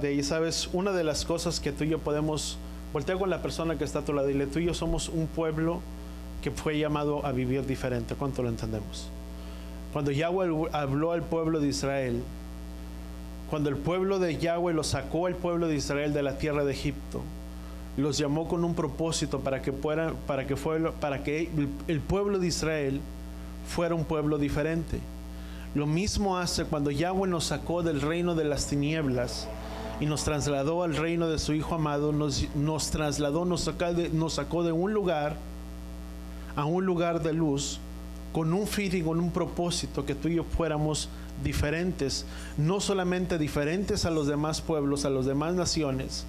de ahí, sabes, una de las cosas que tú y yo podemos voltear con la persona que está a tu lado y dile, tú y yo somos un pueblo que fue llamado a vivir diferente. ¿Cuánto lo entendemos? Cuando Yahweh habló al pueblo de Israel, cuando el pueblo de Yahweh lo sacó al pueblo de Israel de la tierra de Egipto, los llamó con un propósito para que el pueblo de Israel fuera un pueblo diferente. Lo mismo hace cuando Yahweh nos sacó del reino de las tinieblas y nos trasladó al reino de su Hijo amado, nos sacó de un lugar a un lugar de luz, con un fin y con un propósito, que tú y yo fuéramos diferentes, no solamente diferentes a los demás pueblos, a las demás naciones,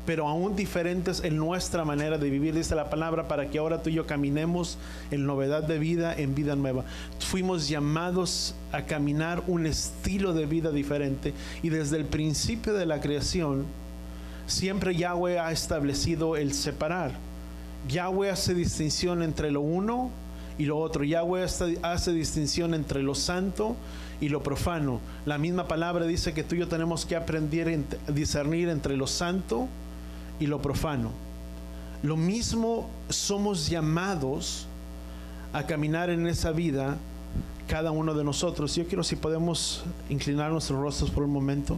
pero aún diferentes en nuestra manera de vivir, dice la palabra, para que ahora tú y yo caminemos en novedad de vida, en vida nueva. Fuimos llamados a caminar un estilo de vida diferente, y desde el principio de la creación, siempre Yahweh ha establecido el separar. Yahweh hace distinción entre lo uno y lo otro. Yahweh hace distinción entre lo santo y lo profano. La misma palabra dice que tú y yo tenemos que aprender a discernir entre lo santo y lo profano. Lo mismo somos llamados a caminar en esa vida, cada uno de nosotros. Yo quiero, si podemos inclinar nuestros rostros por un momento.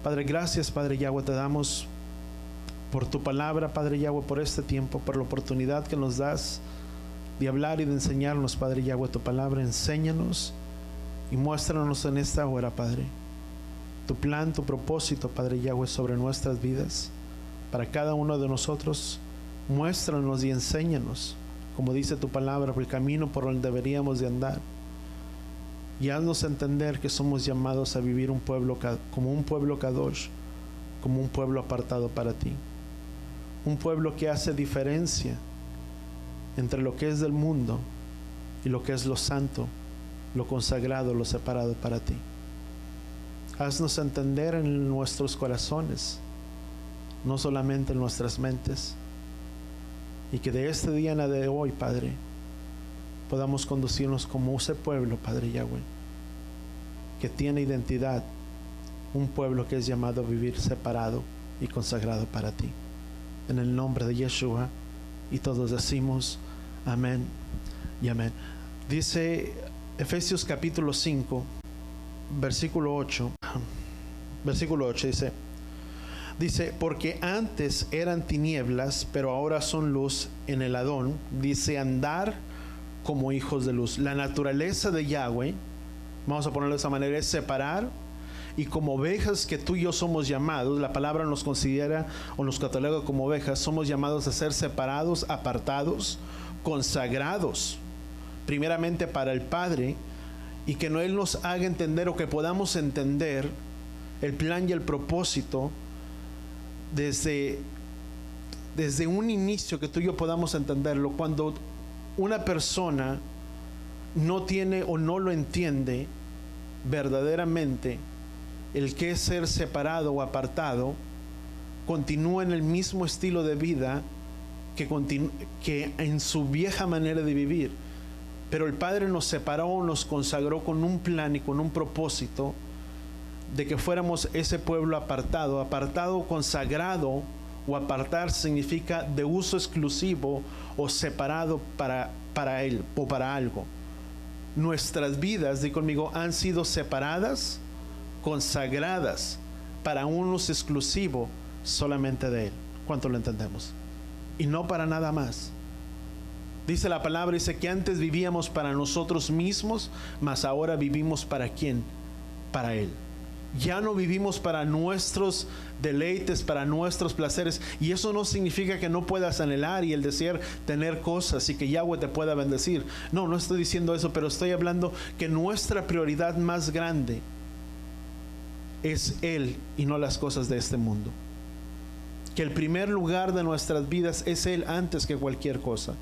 Padre, gracias, Padre Yahweh, te damos por tu palabra, Padre Yahweh, por este tiempo, por la oportunidad que nos das de hablar y de enseñarnos, Padre Yahweh, tu palabra. Enséñanos y muéstranos en esta hora, Padre, tu plan, tu propósito, Padre Yahweh, sobre nuestras vidas, para cada uno de nosotros. Muéstranos y enséñanos, como dice tu palabra, por el camino por donde deberíamos de andar, y haznos entender que somos llamados a vivir como un pueblo Kadosh, como un pueblo apartado para ti, un pueblo que hace diferencia entre lo que es del mundo y lo que es lo santo, lo consagrado, lo separado para ti. Haznos entender en nuestros corazones, no solamente en nuestras mentes, y que de este día en de hoy, Padre, podamos conducirnos como ese pueblo, Padre Yahweh, que tiene identidad, un pueblo que es llamado a vivir separado y consagrado para ti. En el nombre de Yeshua, y todos decimos amén y amén. Dice Efesios capítulo 5, versículo 8, dice, porque antes eran tinieblas, pero ahora son luz en el Adón. Dice, andar como hijos de luz. La naturaleza de Yahweh, vamos a ponerlo de esa manera, es separar. Y como ovejas que tú y yo somos llamados, la palabra nos considera o nos cataloga como ovejas, somos llamados a ser separados, apartados, consagrados, primeramente para el Padre, y que no Él nos haga entender, o que podamos entender el plan y el propósito desde un inicio, que tú y yo podamos entenderlo. Cuando una persona no tiene o no lo entiende verdaderamente, el que es ser separado o apartado, continúa en el mismo estilo de vida que en su vieja manera de vivir. Pero el Padre nos separó, nos consagró con un plan y con un propósito de que fuéramos ese pueblo apartado. Apartado, consagrado, o apartar significa de uso exclusivo o separado para Él o para algo. Nuestras vidas, di conmigo, han sido separadas, consagradas para un uso exclusivo solamente de Él. ¿Cuánto lo entendemos? Y no para nada más. Dice la palabra, dice que antes vivíamos para nosotros mismos, mas ahora vivimos ¿para quién? Para Él. Ya no vivimos para nuestros deleites, para nuestros placeres. Y eso no significa que no puedas anhelar y el desear tener cosas y que Yahweh te pueda bendecir. No estoy diciendo eso, pero estoy hablando que nuestra prioridad más grande es Él y no las cosas de este mundo. Que el primer lugar de nuestras vidas es Él antes que cualquier cosa.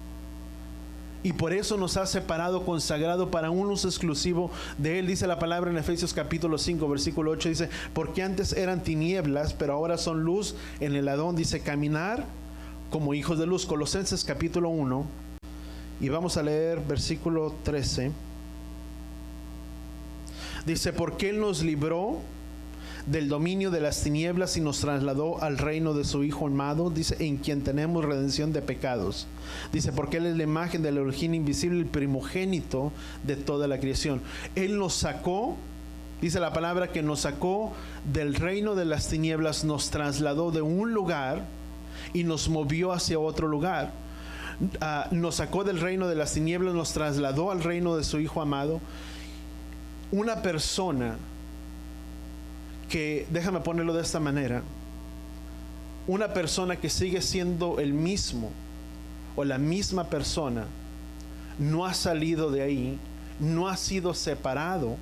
Y por eso nos ha separado, consagrado para un uso exclusivo de Él. Dice la palabra en Efesios capítulo 5, versículo 8, dice, porque antes eran tinieblas, pero ahora son luz en el Adón. Dice, caminar como hijos de luz. Colosenses capítulo 1, y vamos a leer versículo 13. Dice, porque Él nos libró del dominio de las tinieblas y nos trasladó al reino de su Hijo amado, dice, en quien tenemos redención de pecados. Dice, porque Él es la imagen del origen invisible, el primogénito de toda la creación. Él nos sacó, dice la palabra, que nos sacó del reino de las tinieblas, nos trasladó de un lugar y nos movió hacia otro lugar. Nos sacó del reino de las tinieblas, nos trasladó al reino de su Hijo amado. Una persona que, déjame ponerlo de esta manera, una persona que sigue siendo el mismo o la misma persona, no ha salido de ahí, no ha sido separado.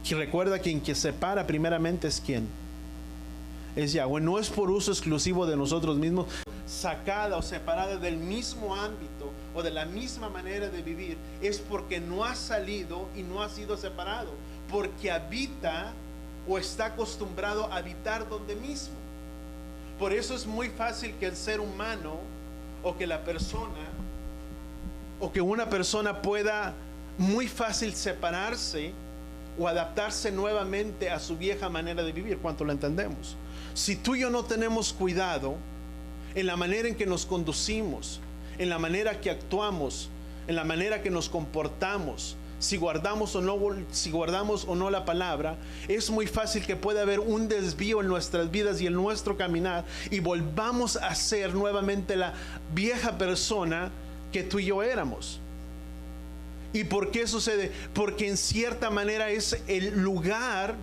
Que recuerda, quien que separa primeramente es ¿quién? Es Yahweh. No es por uso exclusivo de nosotros mismos, sacada o separada del mismo ámbito o de la misma manera de vivir, es porque no ha salido y no ha sido separado, porque habita o está acostumbrado a habitar donde mismo. Por eso es muy fácil que el ser humano o que la persona o que una persona pueda muy fácil separarse o adaptarse nuevamente a su vieja manera de vivir. ¿Cuánto lo entendemos? Si tú y yo no tenemos cuidado en la manera en que nos conducimos, en la manera que actuamos, en la manera que nos comportamos, si guardamos o no la palabra, es muy fácil que pueda haber un desvío en nuestras vidas y en nuestro caminar, y volvamos a ser nuevamente la vieja persona que tú y yo éramos. ¿Y por qué sucede? Porque en cierta manera es el lugar,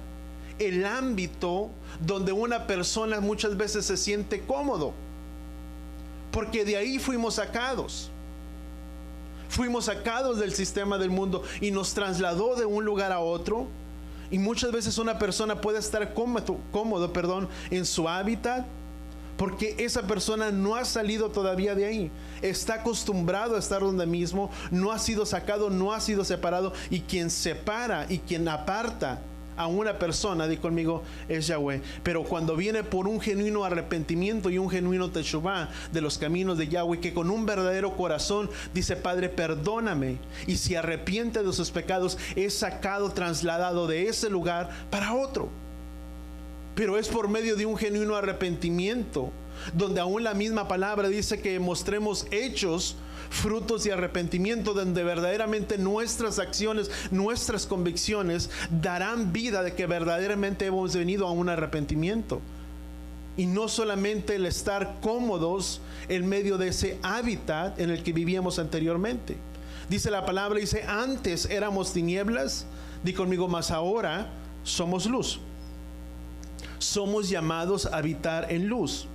el ámbito donde una persona muchas veces se siente cómodo, porque de ahí fuimos sacados. Fuimos sacados del sistema del mundo y nos trasladó de un lugar a otro. Y muchas veces una persona puede estar cómodo, en su hábitat, porque esa persona no ha salido todavía de ahí. Está acostumbrado a estar donde mismo, no ha sido sacado, no ha sido separado. Y quien separa y quien aparta a una persona, di conmigo, es Yahweh. Pero cuando viene por un genuino arrepentimiento y un genuino teshuvá de los caminos de Yahweh, que con un verdadero corazón dice: Padre, perdóname, y se arrepiente de sus pecados, es sacado, trasladado de ese lugar para otro. Pero es por medio de un genuino arrepentimiento, donde aún la misma palabra dice que mostremos hechos, frutos de arrepentimiento, donde verdaderamente nuestras acciones, nuestras convicciones darán vida de que verdaderamente hemos venido a un arrepentimiento. Y no solamente el estar cómodos en medio de ese hábitat en el que vivíamos anteriormente. Dice la palabra, dice: antes éramos tinieblas, di conmigo, mas ahora somos luz. Somos llamados a habitar en luz.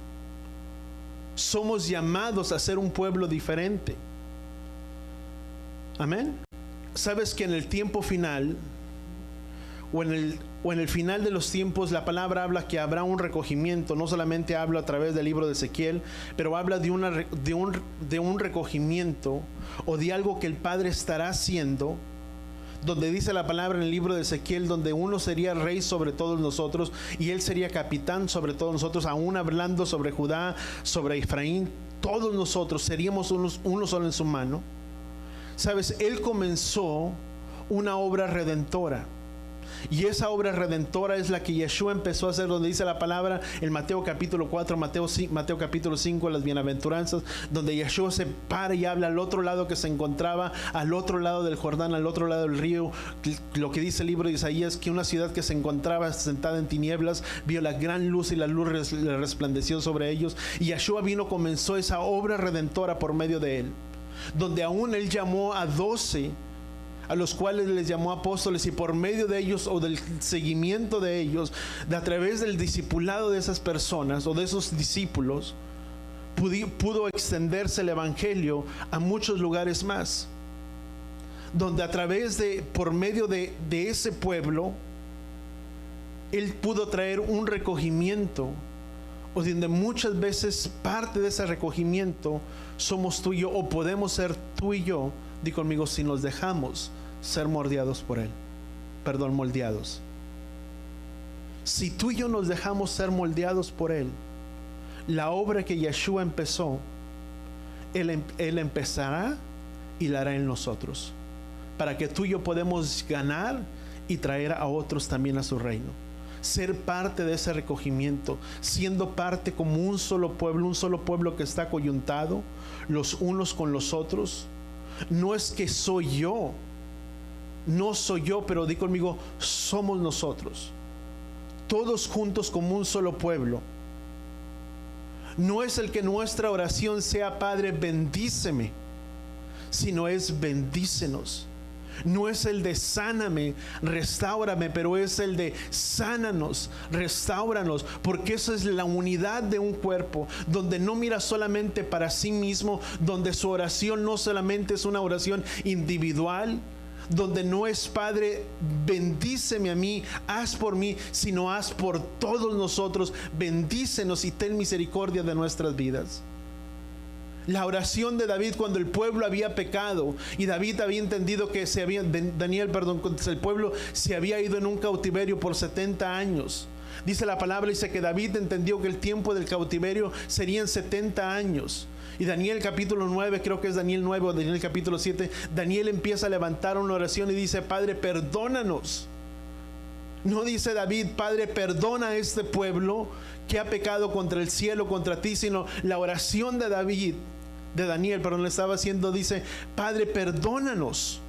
Somos llamados a ser un pueblo diferente. Amén. Sabes que en el tiempo final, o en el final de los tiempos, la palabra habla que habrá un recogimiento. No solamente habla a través del libro de Ezequiel, pero habla de un recogimiento, o de algo que el Padre estará haciendo, donde dice la palabra en el libro de Ezequiel, donde uno sería rey sobre todos nosotros y él sería capitán sobre todos nosotros, aún hablando sobre Judá, sobre Efraín. Todos nosotros seríamos uno solo en su mano. Sabes, él comenzó una obra redentora, y esa obra redentora es la que Yeshua empezó a hacer, donde dice la palabra en Mateo capítulo 4, Mateo capítulo 5, las bienaventuranzas, donde Yeshua se para y habla al otro lado, que se encontraba al otro lado del Jordán, al otro lado del río. Lo que dice el libro de Isaías, que una ciudad que se encontraba sentada en tinieblas vio la gran luz, y la luz resplandeció sobre ellos. Y Yeshua comenzó esa obra redentora por medio de él, donde aún él llamó a 12, a los cuales les llamó apóstoles, y por medio de ellos, o del seguimiento de ellos, a través del discipulado de esas personas o de esos discípulos, pudo extenderse el evangelio a muchos lugares más, donde a través por medio de ese pueblo, él pudo traer un recogimiento, o donde muchas veces parte de ese recogimiento somos tú y yo, o podemos ser tú y yo. Di conmigo, si nos dejamos ser moldeados por él. Moldeados. Si tú y yo nos dejamos ser moldeados por él, la obra que Yeshua empezó, él empezará y la hará en nosotros, para que tú y yo podemos ganar y traer a otros también a su reino. ser parte de ese recogimiento, siendo parte como un solo pueblo que está coyuntado los unos con los otros. No es que soy yo, no soy yo, pero di conmigo, somos nosotros, todos juntos como un solo pueblo. No es el que nuestra oración sea, Padre, bendíceme, sino es bendícenos. No es el de sáname, restáurame, pero es el de sánanos, restáuranos, porque esa es la unidad de un cuerpo, donde no mira solamente para sí mismo, donde su oración no solamente es una oración individual, donde no es, Padre, bendíceme a mí, haz por mí, sino haz por todos nosotros, bendícenos y ten misericordia de nuestras vidas. La oración de David cuando el pueblo había pecado y David había entendido que el pueblo se había ido en un cautiverio por 70 años. Dice la palabra, dice que David entendió que el tiempo del cautiverio serían 70 años. Y Daniel capítulo 9, creo que es Daniel 9 o Daniel capítulo 7, Daniel empieza a levantar una oración y dice, Padre, perdónanos. No dice David, Padre, perdona a este pueblo que ha pecado contra el cielo, contra ti, sino la oración de Daniel, le estaba haciendo, dice, Padre, perdónanos,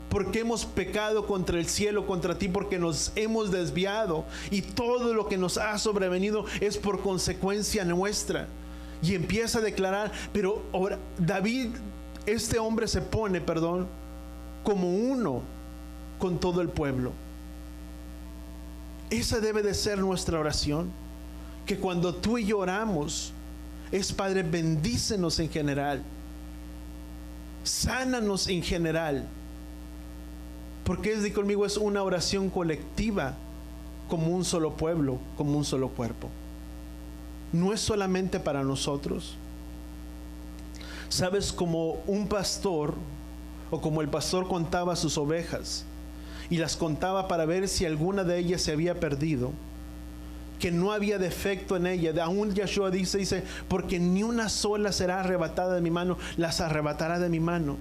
porque hemos pecado contra el cielo, contra ti, porque nos hemos desviado y todo lo que nos ha sobrevenido es por consecuencia nuestra. Y empieza a declarar, pero ahora David, este hombre se pone, como uno con todo el pueblo. Esa debe de ser nuestra oración, que cuando tú y yo oramos, es, Padre, bendícenos en general, sánanos en general, porque di conmigo, es una oración colectiva, como un solo pueblo, como un solo cuerpo. No es solamente para nosotros. Sabes, como un pastor, o como el pastor contaba sus ovejas y las contaba para ver si alguna de ellas se había perdido, que no había defecto en ella. Aún Yeshua dice, porque ni una sola será arrebatada de mi mano, las arrebatará de mi mano.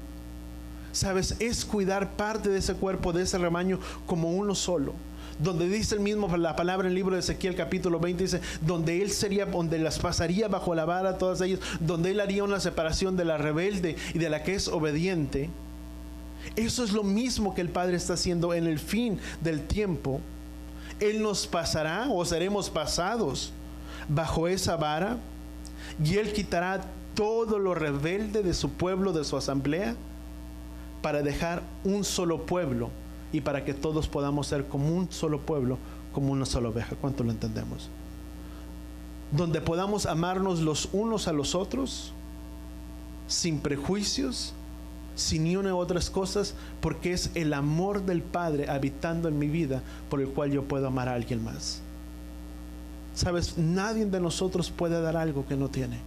Sabes, es cuidar parte de ese cuerpo, de ese rebaño, como uno solo. Donde dice el mismo, la palabra en el libro de Ezequiel capítulo 20 dice, donde él sería, donde las pasaría bajo la vara todas ellas, donde él haría una separación de la rebelde y de la que es obediente. Eso es lo mismo que el Padre está haciendo en el fin del tiempo. Él nos pasará, o seremos pasados bajo esa vara, y él quitará todo lo rebelde de su pueblo, de su asamblea, para dejar un solo pueblo, y para que todos podamos ser como un solo pueblo, como una sola oveja. ¿Cuánto lo entendemos? Donde podamos amarnos los unos a los otros, sin prejuicios, sin ni una u otras cosas, porque es el amor del Padre habitando en mi vida, por el cual yo puedo amar a alguien más. Sabes, nadie de nosotros puede dar algo que no tiene.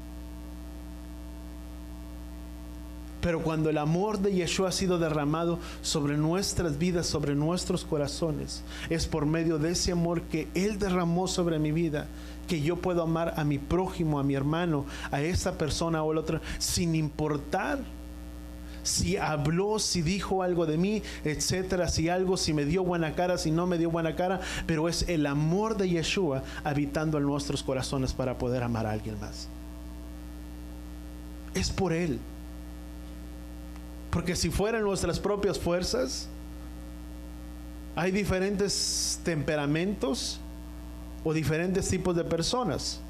Pero cuando el amor de Yeshua ha sido derramado sobre nuestras vidas, sobre nuestros corazones, es por medio de ese amor que Él derramó sobre mi vida, que yo puedo amar a mi prójimo, a mi hermano, a esa persona o la otra, sin importar si habló, si dijo algo de mí, etcétera, si me dio buena cara, si no me dio buena cara. Pero es el amor de Yeshua habitando en nuestros corazones para poder amar a alguien más. Es por Él. Porque si fueran nuestras propias fuerzas, hay diferentes temperamentos o diferentes tipos de personas.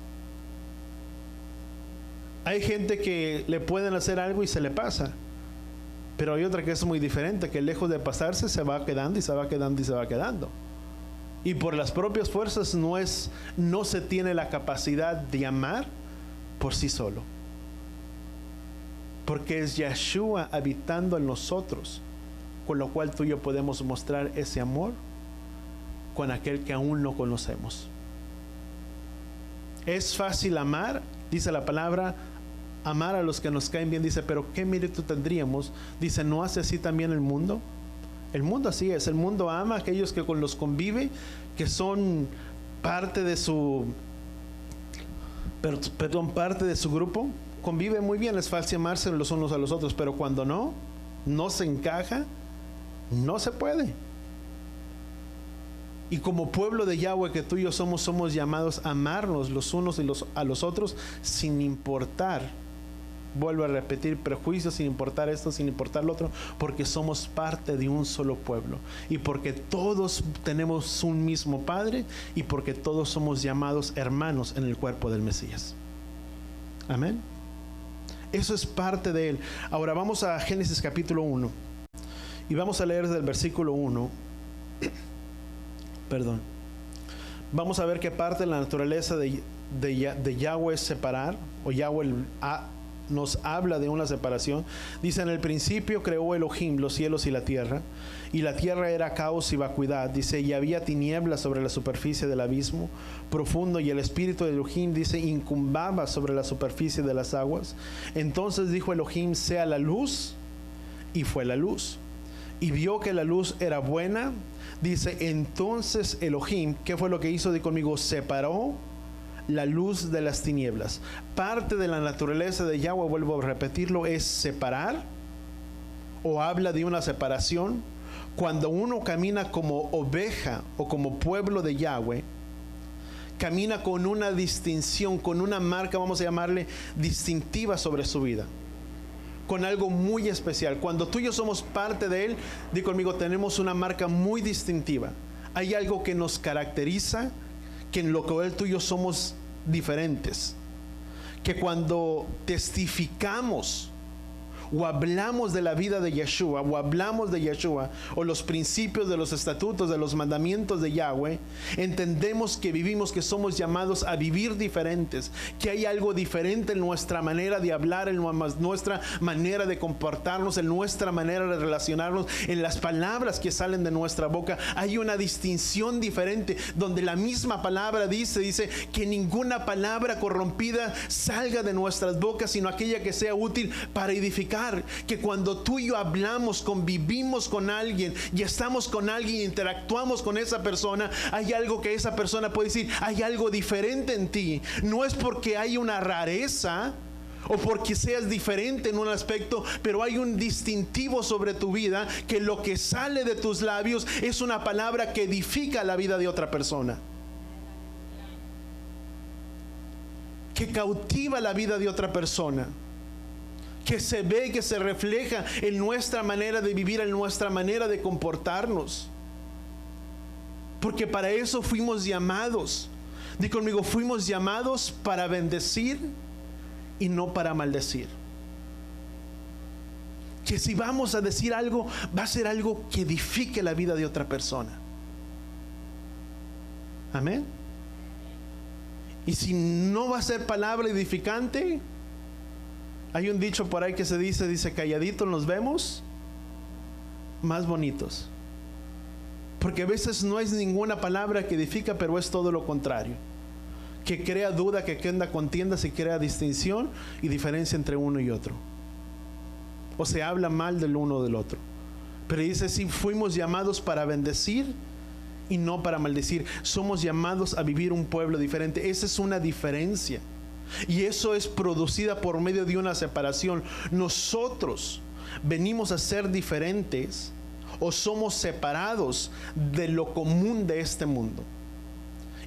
Hay gente que le pueden hacer algo y se le pasa, pero hay otra que es muy diferente, que lejos de pasarse se va quedando y se va quedando y se va quedando. Y por las propias fuerzas no se tiene la capacidad de amar por sí solo. Porque es Yeshua habitando en nosotros, con lo cual tú y yo podemos mostrar ese amor con aquel que aún no conocemos. Es fácil amar, dice la palabra, amar a los que nos caen bien. Dice, pero ¿qué mérito tendríamos? Dice, ¿no hace así también el mundo? El mundo así es. El mundo ama a aquellos que con los convive, que son parte de su grupo. Convive muy bien, es fácil amarse los unos a los otros, pero cuando no se encaja, no se puede. Y como pueblo de Yahweh que tú y yo somos llamados a amarnos los unos a los otros sin importar, vuelvo a repetir, prejuicios, sin importar esto, sin importar lo otro, porque somos parte de un solo pueblo y porque todos tenemos un mismo Padre y porque todos somos llamados hermanos en el cuerpo del Mesías. Amén. Eso es parte de él. Ahora vamos a Génesis capítulo 1 y vamos a leer desde el versículo 1. Perdón. Vamos a ver que parte de la naturaleza de Yahweh es separar, o Yahweh nos habla de una separación. Dice: en el principio creó Elohim los cielos y la tierra era caos y vacuidad. Dice: y había tinieblas sobre la superficie del abismo profundo, y el espíritu de Elohim, dice, incumbaba sobre la superficie de las aguas. Entonces dijo Elohim: sea la luz, y fue la luz. Y vio que la luz era buena. Dice: entonces Elohim, ¿qué fue lo que hizo? Di conmigo: separó la luz de las tinieblas. Parte de la naturaleza de Yahweh, vuelvo a repetirlo, es separar, o habla de una separación. Cuando uno camina como oveja o como pueblo de Yahweh, camina con una distinción, con una marca, vamos a llamarle distintiva sobre su vida, con algo muy especial. Cuando tú y yo somos parte de él, di conmigo, tenemos una marca muy distintiva. Hay algo que nos caracteriza, que en lo que él, tú y yo somos diferentes, que cuando testificamos o hablamos de la vida de Yeshua, o hablamos de Yeshua, o los principios de los estatutos, de los mandamientos de Yahweh, entendemos que vivimos, que somos llamados a vivir diferentes, que hay algo diferente en nuestra manera de hablar, en nuestra manera de comportarnos, en nuestra manera de relacionarnos, en las palabras que salen de nuestra boca. Hay una distinción diferente, donde la misma palabra dice que ninguna palabra corrompida salga de nuestras bocas, sino aquella que sea útil para edificar. Que cuando tú y yo hablamos, convivimos con alguien y estamos con alguien, interactuamos con esa persona, hay algo que esa persona puede decir: hay algo diferente en ti. No es porque hay una rareza o porque seas diferente en un aspecto, pero hay un distintivo sobre tu vida, que lo que sale de tus labios es una palabra que edifica la vida de otra persona, que cautiva la vida de otra persona, que se ve, que se refleja en nuestra manera de vivir, en nuestra manera de comportarnos. Porque para eso fuimos llamados. Di conmigo: fuimos llamados para bendecir y no para maldecir. Que si vamos a decir algo, va a ser algo que edifique la vida de otra persona. Amén. Y si no va a ser palabra edificante, hay un dicho por ahí que se dice: calladitos nos vemos más bonitos. Porque a veces no es ninguna palabra que edifica, pero es todo lo contrario, que crea duda, que crea contiendas y crea distinción y diferencia entre uno y otro, o se habla mal del uno o del otro. Pero dice: si fuimos llamados para bendecir y no para maldecir. Somos llamados a vivir un pueblo diferente. Esa es una diferencia. Y eso es producida por medio de una separación. Nosotros venimos a ser diferentes, o somos separados de lo común de este mundo.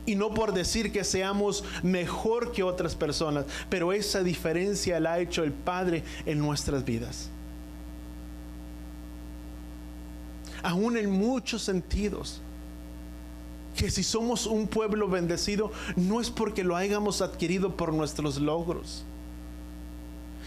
Y no por decir que seamos mejor que otras personas, pero esa diferencia la ha hecho el Padre en nuestras vidas. Aún en muchos sentidos. Que si somos un pueblo bendecido, no es porque lo hayamos adquirido por nuestros logros.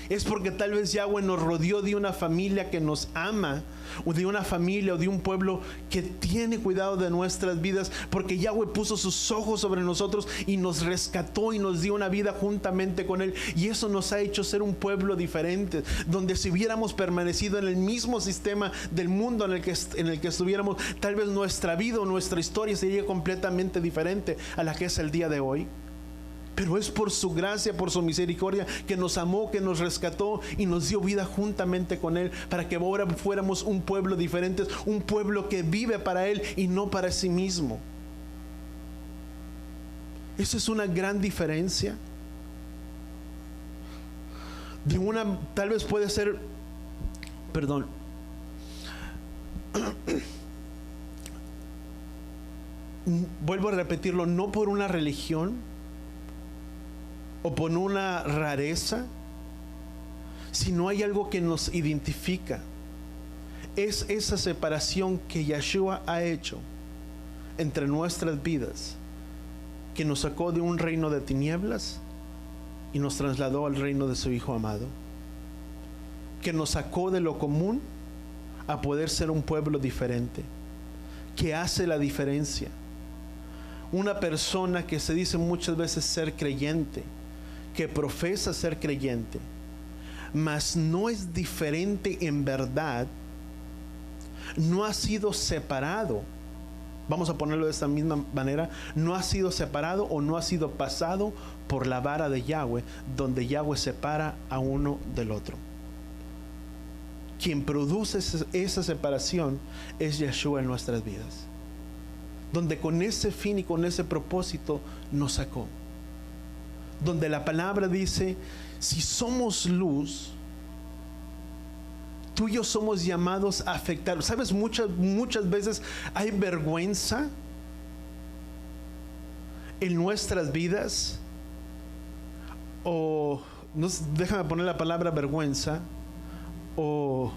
Es porque tal vez Yahweh nos rodeó de una familia que nos ama, o de una familia o de un pueblo que tiene cuidado de nuestras vidas, porque Yahweh puso sus ojos sobre nosotros y nos rescató y nos dio una vida juntamente con Él. Y eso nos ha hecho ser un pueblo diferente, donde si hubiéramos permanecido en el mismo sistema del mundo en el que estuviéramos, tal vez nuestra vida o nuestra historia sería completamente diferente a la que es el día de hoy. Pero es por su gracia, por su misericordia, que nos amó, que nos rescató y nos dio vida juntamente con Él, para que ahora fuéramos un pueblo diferente, un pueblo que vive para Él y no para sí mismo. Eso es una gran diferencia. Tal vez puede ser, vuelvo a repetirlo, no por una religión o por una rareza, sino hay algo que nos identifica. Es esa separación que Yeshua ha hecho entre nuestras vidas, que nos sacó de un reino de tinieblas y nos trasladó al reino de su Hijo amado, que nos sacó de lo común a poder ser un pueblo diferente, que hace la diferencia. Una persona que se dice muchas veces ser creyente, que profesa ser creyente, mas no es diferente en verdad, no ha sido separado. Vamos a ponerlo de esta misma manera: no ha sido separado o no ha sido pasado por la vara de Yahweh, donde Yahweh separa a uno del otro. Quien produce esa separación es Yeshua en nuestras vidas, donde con ese fin y con ese propósito nos sacó. Donde la palabra dice: si somos luz, tú y yo somos llamados a afectar. ¿Sabes? Muchas veces hay vergüenza en nuestras vidas, o no, déjame poner la palabra vergüenza, o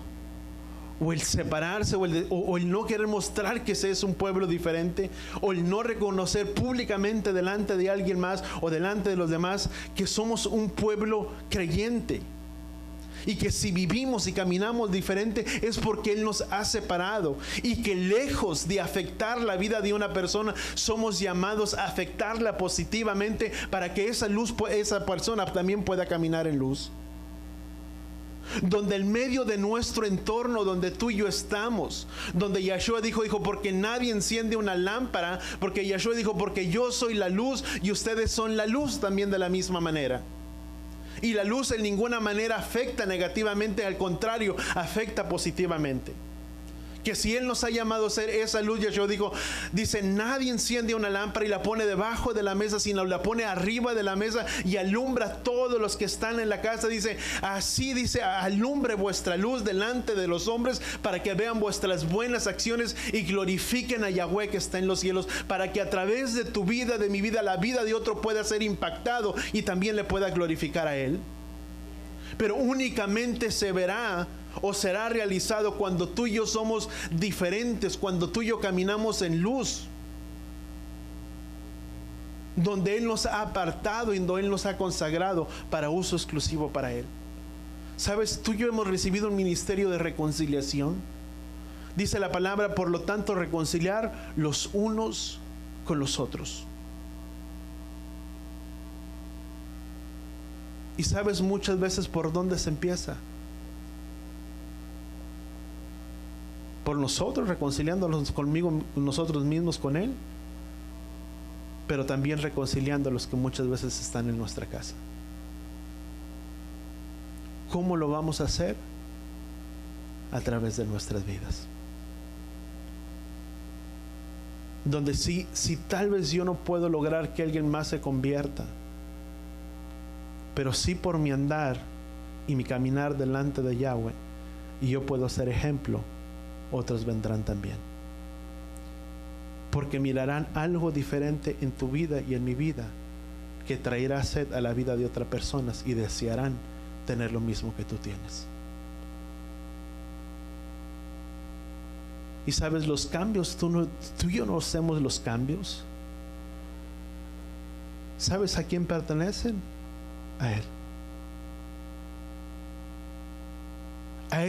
el separarse, o el no querer mostrar que se es un pueblo diferente, o el no reconocer públicamente delante de alguien más o delante de los demás que somos un pueblo creyente, y que si vivimos y caminamos diferente es porque Él nos ha separado, y que lejos de afectar la vida de una persona, somos llamados a afectarla positivamente para que esa luz, esa persona también pueda caminar en luz. Donde en medio de nuestro entorno, donde tú y yo estamos, donde Yeshua dijo, porque nadie enciende una lámpara, porque Yeshua dijo, porque yo soy la luz y ustedes son la luz también de la misma manera. Y la luz en ninguna manera afecta negativamente, al contrario, afecta positivamente. Que si Él nos ha llamado a ser esa luz, Yeshua dice, nadie enciende una lámpara y la pone debajo de la mesa, sino la pone arriba de la mesa y alumbra a todos los que están en la casa. Dice, así dice, alumbre vuestra luz delante de los hombres, para que vean vuestras buenas acciones y glorifiquen a Yahweh que está en los cielos, para que a través de tu vida, de mi vida, la vida de otro pueda ser impactado y también le pueda glorificar a Él. Pero únicamente se verá o será realizado cuando tú y yo somos diferentes, cuando tú y yo caminamos en luz, donde Él nos ha apartado y donde Él nos ha consagrado para uso exclusivo para Él. ¿Sabes? Tú y yo hemos recibido un ministerio de reconciliación. Dice la palabra, por lo tanto, reconciliar los unos con los otros. Y sabes muchas veces por dónde se empieza. Por nosotros, reconciliándonos nosotros mismos con Él, pero también reconciliando a los que muchas veces están en nuestra casa. ¿Cómo lo vamos a hacer? A través de nuestras vidas. Donde si tal vez yo no puedo lograr que alguien más se convierta, pero sí por mi andar y mi caminar delante de Yahweh, y yo puedo ser ejemplo, otros vendrán también. Porque mirarán algo diferente en tu vida y en mi vida, que traerá sed a la vida de otras personas y desearán tener lo mismo que tú tienes. Y sabes, los cambios, tú y yo no hacemos los cambios. ¿Sabes a quién pertenecen? A Él. A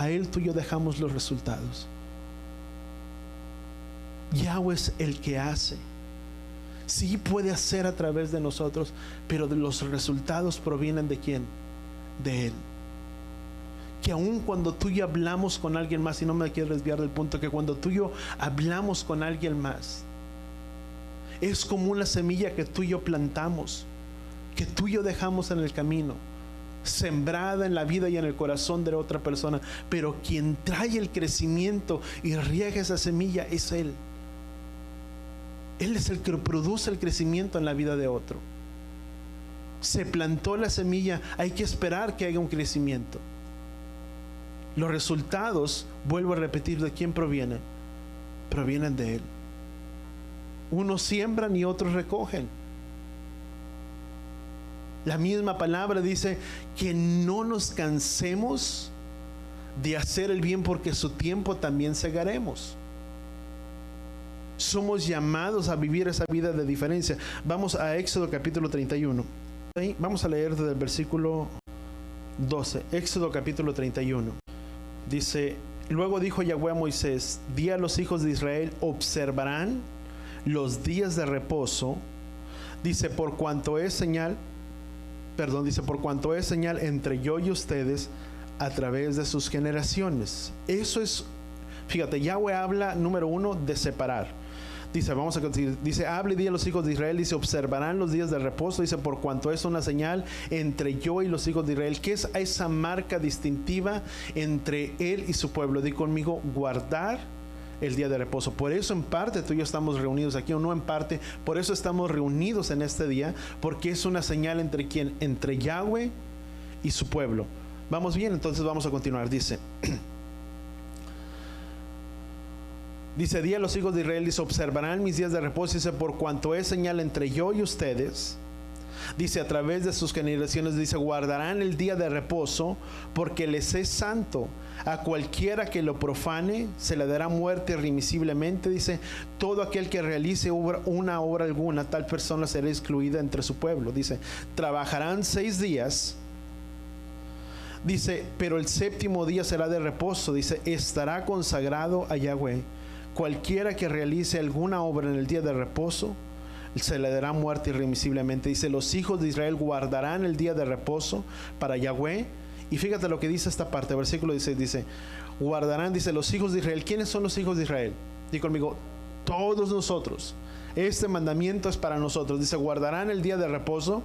Él tú y yo dejamos los resultados. Yahweh es el que hace. Sí puede hacer a través de nosotros, pero los resultados provienen ¿de quién? De Él. Que aun cuando tú y yo hablamos con alguien más, y no me quiero desviar del punto, que cuando tú y yo hablamos con alguien más, es como una semilla que tú y yo plantamos, que tú y yo dejamos en el camino, sembrada en la vida y en el corazón de otra persona, pero quien trae el crecimiento y riega esa semilla es Él. Él es el que produce el crecimiento en la vida de otro. Se plantó la semilla, hay que esperar que haya un crecimiento. Los resultados, vuelvo a repetir, ¿de quién provienen? Provienen de Él. Unos siembran y otros recogen. La misma palabra dice que no nos cansemos de hacer el bien, porque a su tiempo también segaremos. Somos llamados a vivir esa vida de diferencia. Vamos a Éxodo capítulo 31. Vamos a leer desde el versículo 12. Éxodo capítulo 31. Dice: luego dijo Yahweh a Moisés: di a los hijos de Israel, observarán los días de reposo. Dice, por cuanto es señal entre yo y ustedes a través de sus generaciones. Eso es, fíjate, Yahweh habla, número uno, de separar. Dice, vamos a continuar. Dice, hable y di a los hijos de Israel. Dice, observarán los días de reposo. Dice, por cuanto es una señal entre yo y los hijos de Israel. ¿Qué es esa marca distintiva entre él y su pueblo? Di conmigo, guardar el día de reposo. Por eso en parte tú y yo estamos reunidos aquí, o no en parte, por eso estamos reunidos en este día, porque es una señal entre quién, entre Yahweh y su pueblo. Vamos bien, entonces vamos a continuar. Dice, di a los hijos de Israel, dice, observarán mis días de reposo, dice, por cuanto es señal entre yo y ustedes. Dice, a través de sus generaciones, dice, guardarán el día de reposo, porque les es santo. A cualquiera que lo profane se le dará muerte irremisiblemente. Dice, todo aquel que realice una obra alguna, tal persona será excluida entre su pueblo. Dice, trabajarán 6 días. Dice, pero el 7º día será de reposo. Dice, estará consagrado a Yahweh. Cualquiera que realice alguna obra en el día de reposo se le dará muerte irremisiblemente. Dice, los hijos de Israel guardarán el día de reposo para Yahweh. Y fíjate lo que dice esta parte, versículo 16, dice, guardarán, dice, los hijos de Israel. ¿Quiénes son los hijos de Israel? Di conmigo, todos nosotros. Este mandamiento es para nosotros. Dice, guardarán el día de reposo.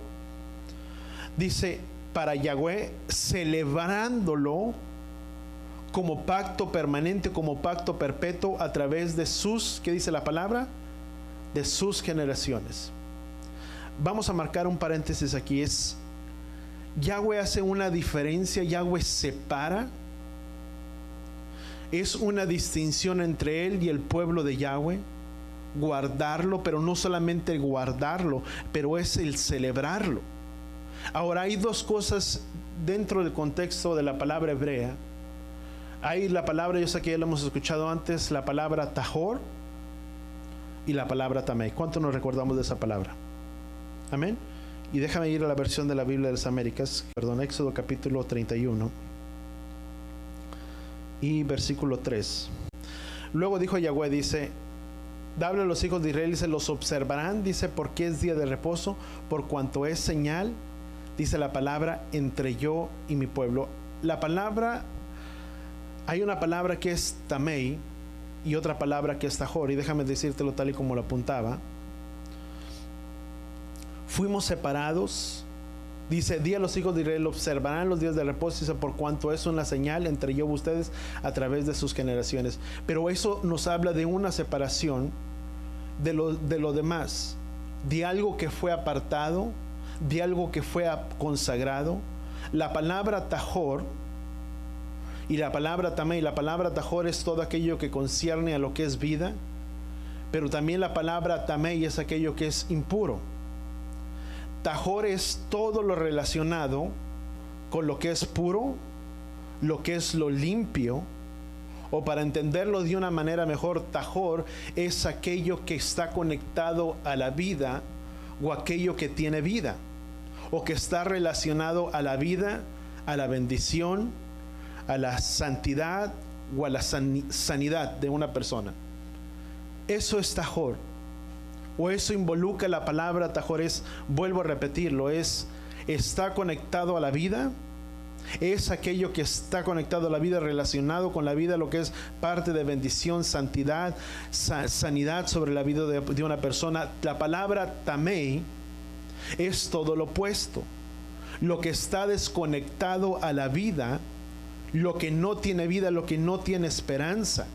Dice, para Yahweh, celebrándolo como pacto permanente, como pacto perpetuo a través de sus, ¿qué dice la palabra? De sus generaciones. Vamos a marcar un paréntesis aquí. Es Yahweh hace una diferencia, Yahweh separa. Es una distinción entre él y el pueblo de Yahweh. Guardarlo, pero no solamente guardarlo, pero es el celebrarlo. Ahora, hay 2 cosas dentro del contexto de la palabra hebrea. Hay la palabra, yo sé que ya lo hemos escuchado antes, la palabra tahor y la palabra tamei. ¿Cuánto nos recordamos de esa palabra? Amén. Y déjame ir a la versión de la Biblia de las Américas, Éxodo capítulo 31 y versículo 3. Luego dijo Yahweh, dice, dable a los hijos de Israel, dice, los observarán, dice, porque es día de reposo, por cuanto es señal, dice la palabra, entre yo y mi pueblo. La palabra, hay una palabra que es tamei y otra palabra que es tahor, y déjame decírtelo tal y como lo apuntaba. Fuimos separados. Dice, di a los hijos de Israel, observarán los días de reposo, dice, por cuanto es una señal entre yo y ustedes a través de sus generaciones. Pero eso nos habla de una separación de lo demás, de algo que fue apartado, de algo que fue consagrado. La palabra tahor y la palabra tamei, la palabra tahor es todo aquello que concierne a lo que es vida, pero también la palabra tamei es aquello que es impuro. Tahor es todo lo relacionado con lo que es puro, lo que es lo limpio, o para entenderlo de una manera mejor, tahor es aquello que está conectado a la vida o aquello que tiene vida, o que está relacionado a la vida, a la bendición, a la santidad o a la sanidad de una persona. Eso es tahor. O eso involucra la palabra tahor, vuelvo a repetirlo, está conectado a la vida, es aquello que está conectado a la vida, relacionado con la vida, lo que es parte de bendición, santidad, sanidad sobre la vida de una persona. La palabra tamei es todo lo opuesto, lo que está desconectado a la vida, lo que no tiene vida, lo que no tiene esperanza.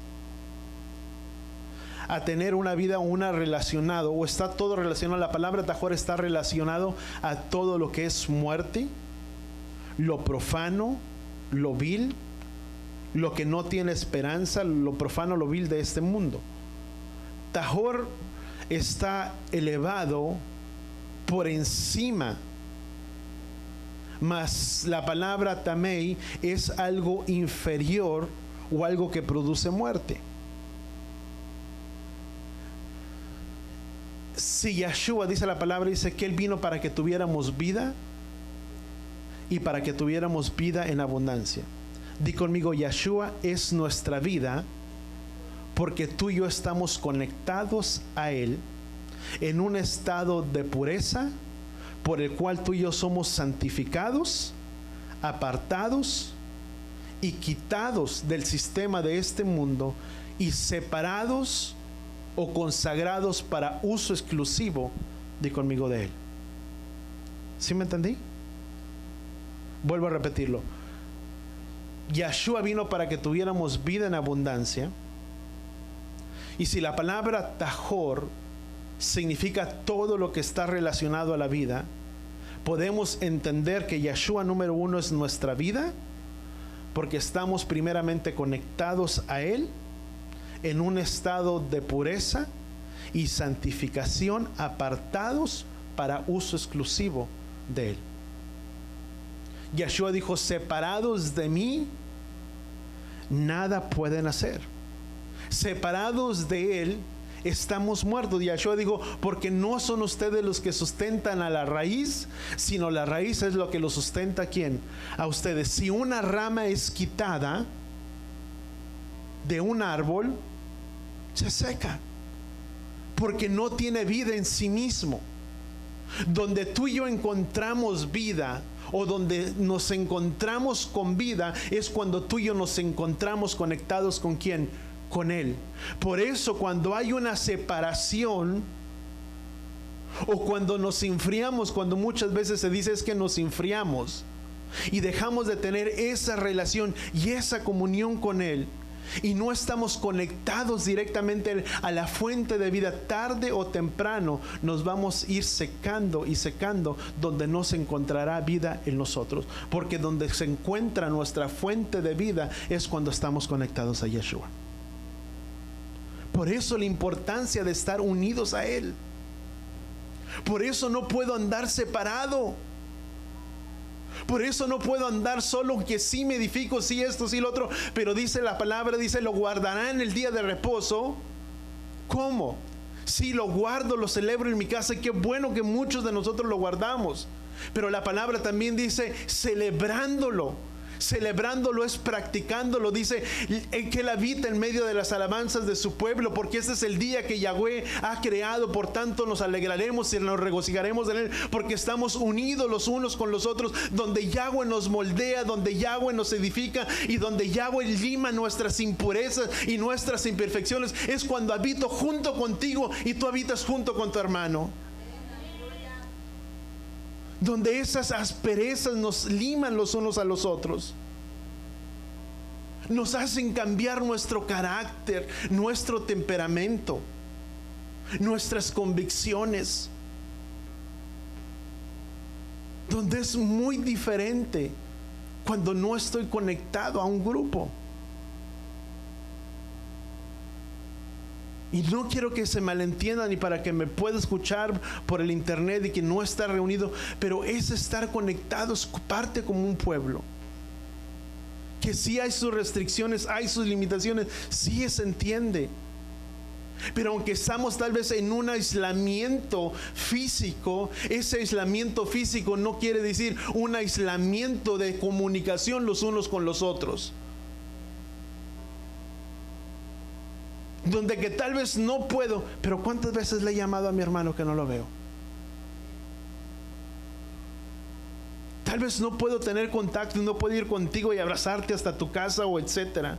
A tener una vida, relacionado, o está todo relacionado. La palabra tahor está relacionado a todo lo que es muerte, lo profano, lo vil, lo que no tiene esperanza, lo profano, lo vil de este mundo. Tahor está elevado por encima, mas la palabra tamei es algo inferior o algo que produce muerte. Si Yeshua, dice la palabra, dice que Él vino para que tuviéramos vida y para que tuviéramos vida en abundancia. Di conmigo, Yeshua es nuestra vida, porque tú y yo estamos conectados a Él en un estado de pureza por el cual tú y yo somos santificados, apartados y quitados del sistema de este mundo y separados o consagrados para uso exclusivo, di conmigo, de Él. ¿Sí me entendí? Vuelvo a repetirlo. Yeshua vino para que tuviéramos vida en abundancia. Y si la palabra tajor significa todo lo que está relacionado a la vida, podemos entender que Yeshua número uno es nuestra vida, porque estamos primeramente conectados a Él en un estado de pureza y santificación, apartados para uso exclusivo de Él. Yeshua dijo, separados de mí, nada pueden hacer. Separados de Él, estamos muertos. Yeshua dijo, porque no son ustedes los que sustentan a la raíz, sino la raíz es lo que lo sustenta. ¿A quién? A ustedes. Si una rama es quitada de un árbol, se seca, porque no tiene vida en sí mismo. Donde tú y yo encontramos vida, o donde nos encontramos con vida, es cuando tú y yo nos encontramos conectados ¿con quién? Con Él. Por eso cuando hay una separación, o cuando nos enfriamos, cuando muchas veces se dice es que nos enfriamos y dejamos de tener esa relación y esa comunión con Él, y no estamos conectados directamente a la fuente de vida, tarde o temprano nos vamos a ir secando y secando, donde no se encontrará vida en nosotros, porque donde se encuentra nuestra fuente de vida es cuando estamos conectados a Yeshua. Por eso la importancia de estar unidos a Él. Por eso no puedo andar separado. Por eso no puedo andar solo, que sí me edifico, sí esto, sí lo otro. Pero dice la palabra, dice, lo guardará en el día de reposo. ¿Cómo? Sí, lo guardo, lo celebro en mi casa. Qué bueno que muchos de nosotros lo guardamos. Pero la palabra también dice, celebrándolo. Celebrándolo es practicándolo. Dice que Él habita en medio de las alabanzas de su pueblo, porque este es el día que Yahweh ha creado. Por tanto nos alegraremos y nos regocijaremos en Él, porque estamos unidos los unos con los otros. Donde Yahweh nos moldea, donde Yahweh nos edifica y donde Yahweh lima nuestras impurezas y nuestras imperfecciones, es cuando habito junto contigo y tú habitas junto con tu hermano. Donde esas asperezas nos liman los unos a los otros, nos hacen cambiar nuestro carácter, nuestro temperamento, nuestras convicciones. Donde es muy diferente cuando no estoy conectado a un grupo. Y no quiero que se malentiendan, ni para que me pueda escuchar por el internet y que no está reunido, pero es estar conectados, parte como un pueblo. Que sí hay sus restricciones, hay sus limitaciones, sí se entiende. Pero aunque estamos tal vez en un aislamiento físico, ese aislamiento físico no quiere decir un aislamiento de comunicación los unos con los otros. Donde que tal vez no puedo, pero ¿cuántas veces le he llamado a mi hermano que no lo veo? Tal vez no puedo tener contacto, no puedo ir contigo y abrazarte hasta tu casa o etcétera,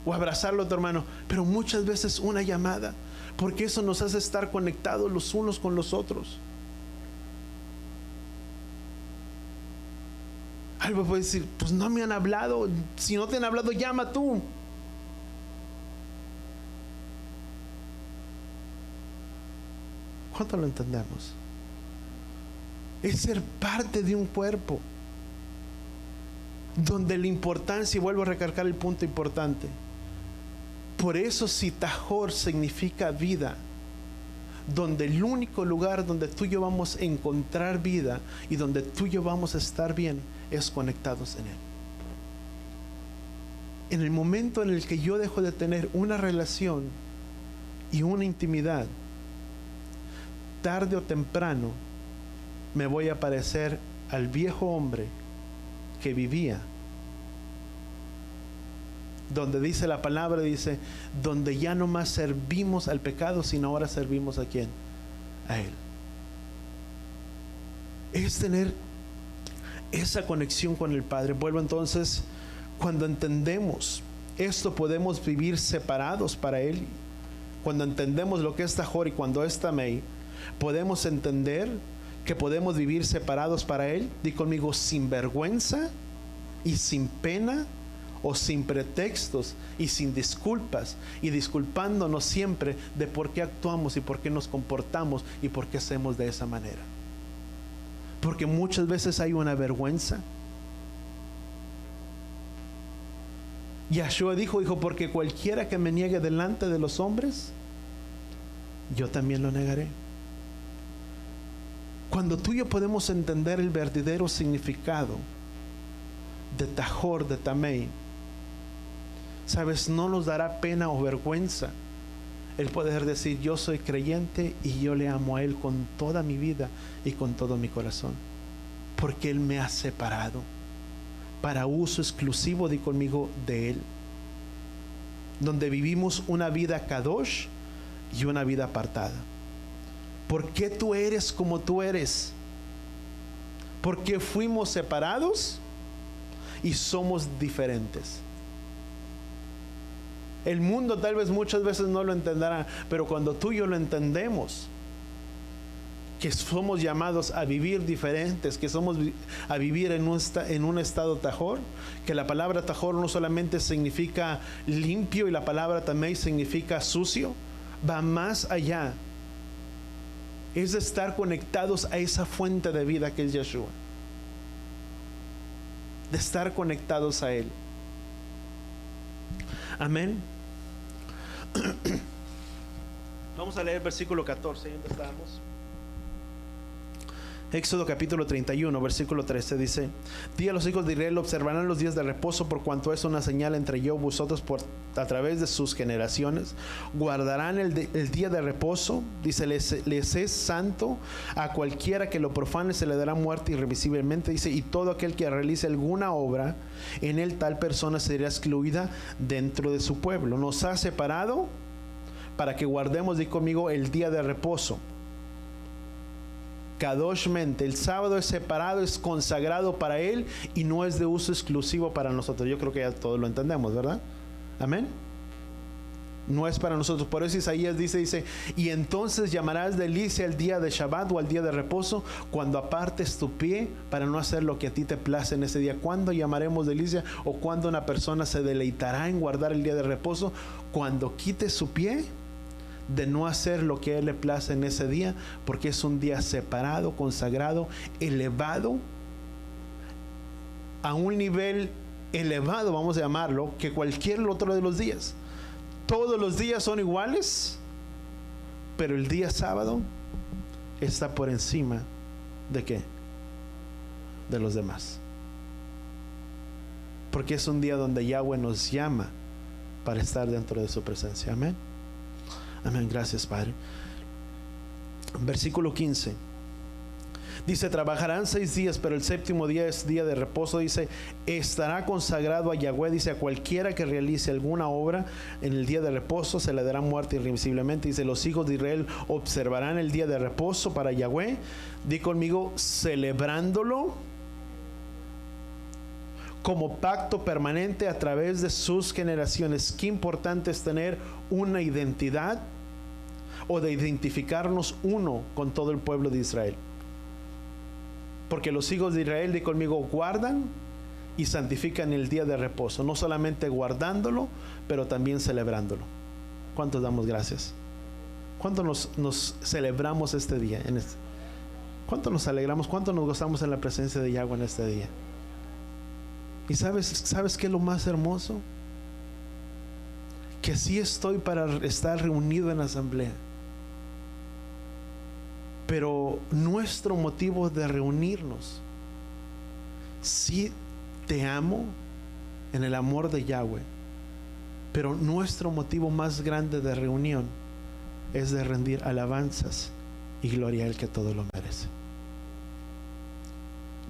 o abrazarlo a tu hermano, pero muchas veces una llamada, porque eso nos hace estar conectados los unos con los otros. Algo puede decir, pues no me han hablado. Si no te han hablado, llama tú. ¿Cuánto lo entendemos? Es ser parte de un cuerpo, donde la importancia, y vuelvo a recalcar el punto importante, por eso si Tajor significa vida, donde el único lugar donde tú y yo vamos a encontrar vida y donde tú y yo vamos a estar bien es conectados en Él. En el momento en el que yo dejo de tener una relación y una intimidad, tarde o temprano me voy a parecer al viejo hombre que vivía, donde dice la palabra, dice, donde ya no más servimos al pecado, sino ahora servimos ¿a quién? A Él. Es tener esa conexión con el Padre. Vuelvo entonces, cuando entendemos esto, podemos vivir separados para Él. Cuando entendemos lo que es Tajor y cuando es Tamei, podemos entender que podemos vivir separados para Él. Di conmigo, sin vergüenza y sin pena, o sin pretextos y sin disculpas, y disculpándonos siempre de por qué actuamos y por qué nos comportamos y por qué hacemos de esa manera. Porque muchas veces hay una vergüenza. Yahshua dijo, porque cualquiera que me niegue delante de los hombres, yo también lo negaré. Cuando tú y yo podemos entender el verdadero significado de Tajor, de Tamei, sabes, no nos dará pena o vergüenza el poder decir, yo soy creyente y yo le amo a Él con toda mi vida y con todo mi corazón, porque Él me ha separado para uso exclusivo, di conmigo, de Él, donde vivimos una vida kadosh y una vida apartada. ¿Por qué tú eres como tú eres? Porque fuimos separados y somos diferentes. El mundo tal vez muchas veces no lo entenderá, pero cuando tú y yo lo entendemos, que somos llamados a vivir diferentes, que somos a vivir en un estado Tajor, que la palabra Tajor no solamente significa limpio y la palabra también significa sucio, va más allá. Es de estar conectados a esa fuente de vida que es Yeshua, de estar conectados a Él. Amén. Vamos a leer el versículo 14. ¿Dónde estamos? Éxodo capítulo 31, versículo 13 dice: Di a los hijos de Israel, observarán los días de reposo, por cuanto es una señal entre yo y vosotros a través de sus generaciones. Guardarán el día de reposo, dice, les es santo. A cualquiera que lo profane se le dará muerte irremisiblemente, dice, y todo aquel que realice alguna obra en él, tal persona será excluida dentro de su pueblo. Nos ha separado para que guardemos, di conmigo, el día de reposo. Kadoshmente, el sábado es separado, es consagrado para Él y no es de uso exclusivo para nosotros. Yo creo que ya todos lo entendemos, ¿verdad? Amén. No es para nosotros. Por eso Isaías dice, y entonces llamarás delicia el día de Shabbat o al día de reposo, cuando apartes tu pie para no hacer lo que a ti te place en ese día. ¿Cuándo llamaremos delicia o cuándo una persona se deleitará en guardar el día de reposo? Cuando quite su pie de no hacer lo que a Él le place en ese día, porque es un día separado, consagrado, elevado a un nivel elevado, vamos a llamarlo, que cualquier otro de los días. Todos los días son iguales, pero el día sábado está por encima ¿de qué? De los demás, porque es un día donde Yahweh nos llama para estar dentro de su presencia. Amén. Amén, gracias Padre. Versículo 15 dice: trabajarán 6 días, pero el séptimo día es día de reposo. Dice, estará consagrado a Yahweh. Dice, a cualquiera que realice alguna obra en el día de reposo se le dará muerte irremisiblemente. Dice, los hijos de Israel observarán el día de reposo para Yahweh. Di conmigo, celebrándolo como pacto permanente a través de sus generaciones. Qué importante es tener una identidad, o de identificarnos uno con todo el pueblo de Israel. Porque los hijos de Israel, di conmigo, guardan y santifican el día de reposo. No solamente guardándolo, pero también celebrándolo. ¿Cuántos damos gracias? ¿Cuánto nos celebramos este día? ¿Cuánto nos alegramos? ¿Cuánto nos gozamos en la presencia de Yahweh en este día? ¿Y sabes qué es lo más hermoso? Que sí estoy para estar reunido en la asamblea, Pero nuestro motivo de reunirnos, sí te amo en el amor de Yahweh, pero nuestro motivo más grande de reunión es de rendir alabanzas y gloria a Él que todo lo merece.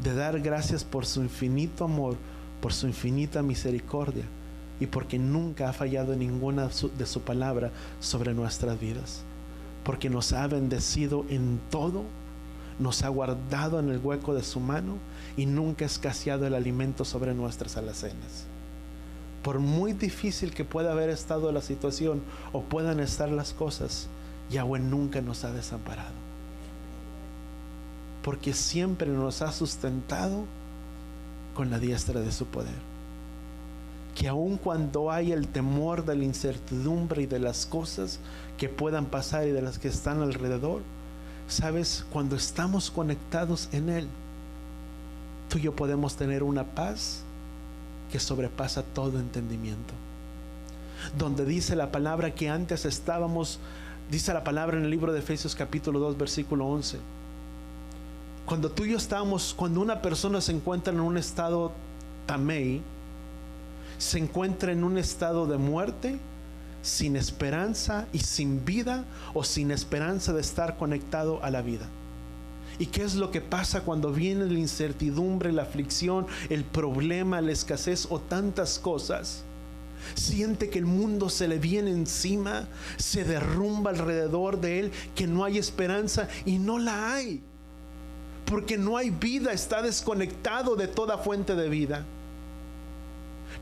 De dar gracias por su infinito amor, por su infinita misericordia y porque nunca ha fallado en ninguna de su palabra sobre nuestras vidas. Porque nos ha bendecido en todo, nos ha guardado en el hueco de su mano y nunca ha escaseado el alimento sobre nuestras alacenas. Por muy difícil que pueda haber estado la situación o puedan estar las cosas, Yahweh nunca nos ha desamparado. Porque siempre nos ha sustentado con la diestra de su poder. Que aun cuando hay el temor de la incertidumbre y de las cosas que puedan pasar y de las que están alrededor, sabes, cuando estamos conectados en Él, tú y yo podemos tener una paz que sobrepasa todo entendimiento. Donde dice la palabra que antes estábamos, dice la palabra en el libro de Efesios capítulo 2 versículo 11, cuando tú y yo estábamos, cuando una persona se encuentra en un estado tamei, se encuentra en un estado de muerte, sin esperanza y sin vida, o sin esperanza de estar conectado a la vida. ¿Y qué es lo que pasa cuando viene la incertidumbre, la aflicción, el problema, la escasez o tantas cosas? Siente que el mundo se le viene encima, se derrumba alrededor de él, que no hay esperanza, y no la hay, porque no hay vida, está desconectado de toda fuente de vida.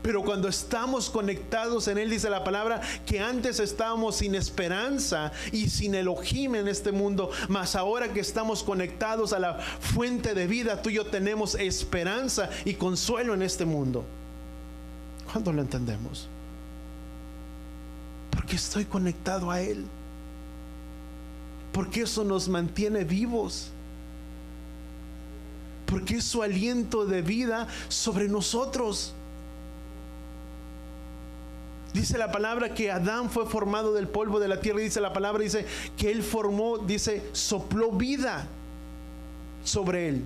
Pero cuando estamos conectados en Él, dice la palabra que antes estábamos sin esperanza y sin Elohim en este mundo, mas ahora que estamos conectados a la fuente de vida, tú y yo tenemos esperanza y consuelo en este mundo. ¿Cuándo lo entendemos? Porque estoy conectado a Él. Porque eso nos mantiene vivos. Porque es su aliento de vida sobre nosotros. Dice la palabra que Adán fue formado del polvo de la tierra. Y dice la palabra, dice que Él formó, dice, sopló vida sobre Él.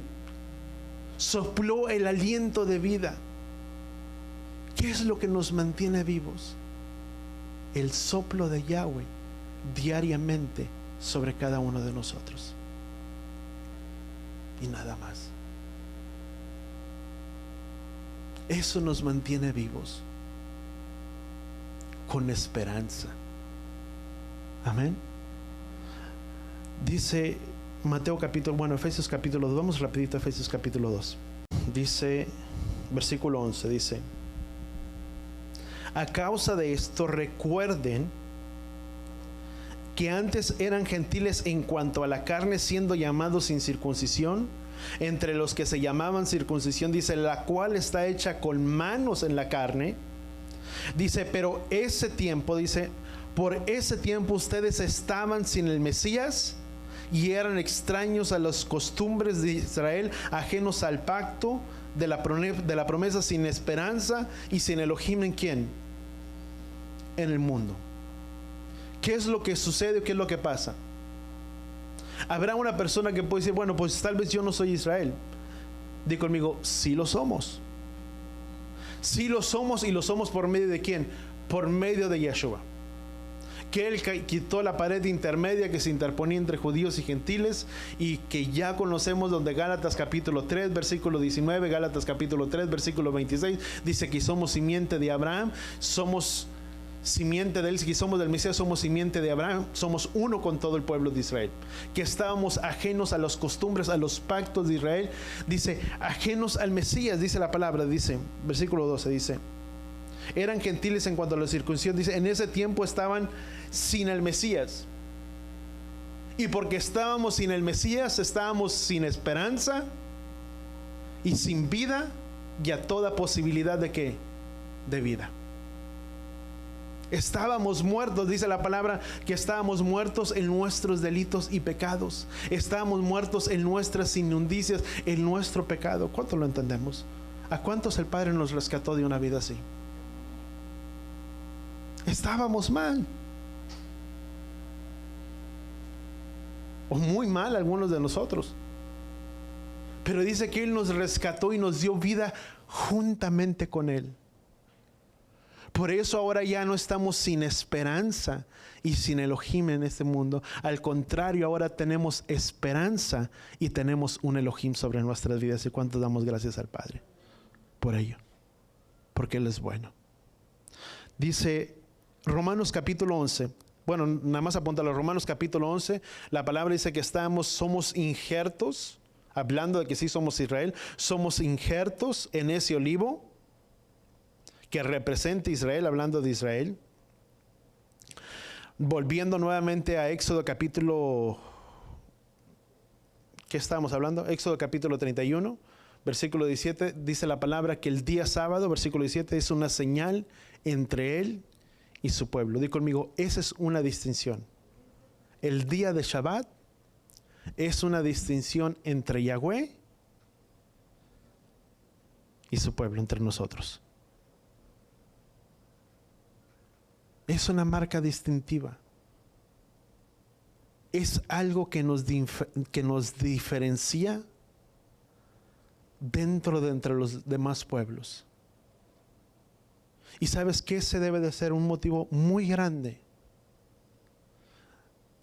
Sopló el aliento de vida. ¿Qué es lo que nos mantiene vivos? El soplo de Yahweh diariamente sobre cada uno de nosotros. Y nada más. Eso nos mantiene vivos. Con esperanza. Amén. Dice Mateo capítulo, Efesios capítulo 2, vamos rapidito a Efesios capítulo 2. Dice, versículo 11, dice: a causa de esto recuerden que antes eran gentiles en cuanto a la carne, siendo llamados sin circuncisión, entre los que se llamaban circuncisión, dice, la cual está hecha con manos en la carne. Dice, pero ese tiempo, dice, por ese tiempo ustedes estaban sin el Mesías y eran extraños a las costumbres de Israel, ajenos al pacto de la promesa, sin esperanza y sin Elohim. ¿En quién? En el mundo. ¿Qué es lo que sucede? ¿Qué es lo que pasa? Habrá una persona que puede decir, bueno, pues tal vez yo no soy Israel. Di conmigo, sí lo somos. Sí lo somos, y lo somos por medio de ¿quién? Por medio de Yeshua. Que Él quitó la pared intermedia que se interponía entre judíos y gentiles, y que ya conocemos, donde Gálatas capítulo 3 versículo 19, Gálatas capítulo 3 versículo 26 dice que somos simiente de Abraham, somos simiente de Él, si somos del Mesías, somos simiente de Abraham, somos uno con todo el pueblo de Israel. Que estábamos ajenos a las costumbres, a los pactos de Israel, dice, ajenos al Mesías, dice la palabra, dice, versículo 12, dice, eran gentiles en cuanto a la circuncisión, dice, en ese tiempo estaban sin el Mesías. Y porque estábamos sin el Mesías, estábamos sin esperanza y sin vida, y a toda posibilidad de ¿qué? De vida. Estábamos muertos, dice la palabra, que estábamos muertos en nuestros delitos y pecados. Estábamos muertos en nuestras inmundicias, en nuestro pecado. ¿Cuánto lo entendemos? ¿A cuántos el Padre nos rescató de una vida así? Estábamos mal. o muy mal algunos de nosotros. Pero dice que Él nos rescató y nos dio vida juntamente con Él. Por eso ahora ya no estamos sin esperanza y sin Elohim en este mundo. Al contrario, ahora tenemos esperanza y tenemos un Elohim sobre nuestras vidas. ¿Y cuánto damos gracias al Padre por ello? Porque Él es bueno. Dice Romanos capítulo 11. Bueno, nada más apúntalo. Romanos capítulo 11. La palabra dice que somos injertos. Hablando de que sí somos Israel. Somos injertos en ese olivo que representa Israel, hablando de Israel. Volviendo nuevamente a Éxodo capítulo, ¿qué estábamos hablando? Éxodo capítulo 31, versículo 17, dice la palabra que el día sábado, versículo 17, es una señal entre Él y su pueblo. Di conmigo, esa es una distinción. El día de Shabbat es una distinción entre Yahweh y su pueblo, entre nosotros. Es una marca distintiva. Es algo que nos diferencia dentro de entre los demás pueblos. Y sabes que ese debe de ser un motivo muy grande.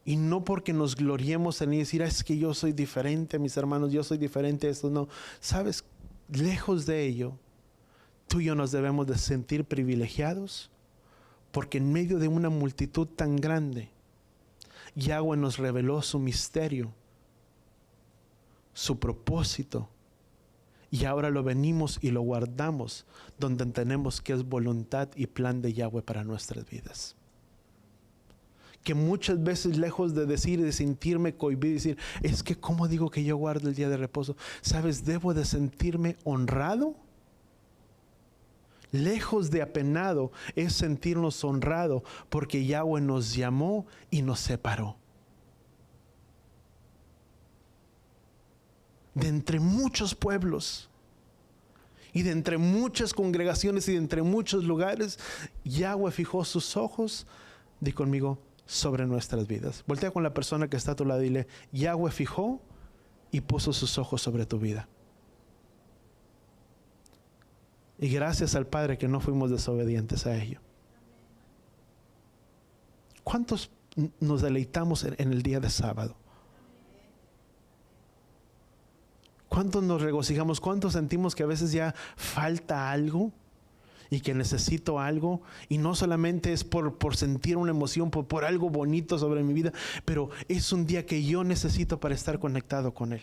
Y no porque nos gloriemos en decir, es que yo soy diferente, mis hermanos, yo soy diferente, esto no. Sabes, lejos de ello, tú y yo nos debemos de sentir privilegiados. Porque en medio de una multitud tan grande, Yahweh nos reveló su misterio, su propósito, y ahora lo venimos y lo guardamos donde entendemos que es voluntad y plan de Yahweh para nuestras vidas. Que muchas veces, lejos de decir y de sentirme cohibido y decir, es que ¿cómo digo que yo guardo el día de reposo? ¿Sabes? Debo de sentirme honrado. Lejos de apenado es sentirnos honrado porque Yahweh nos llamó y nos separó. De entre muchos pueblos y de entre muchas congregaciones y de entre muchos lugares, Yahweh fijó sus ojos, di conmigo, sobre nuestras vidas. Voltea con la persona que está a tu lado y dile, Yahweh fijó y puso sus ojos sobre tu vida. Y gracias al Padre que no fuimos desobedientes a ello. ¿Cuántos nos deleitamos en el día de sábado? ¿Cuántos nos regocijamos? ¿Cuántos sentimos que a veces ya falta algo y que necesito algo? Y no solamente es por sentir una emoción, por algo bonito sobre mi vida, pero es un día que yo necesito para estar conectado con Él,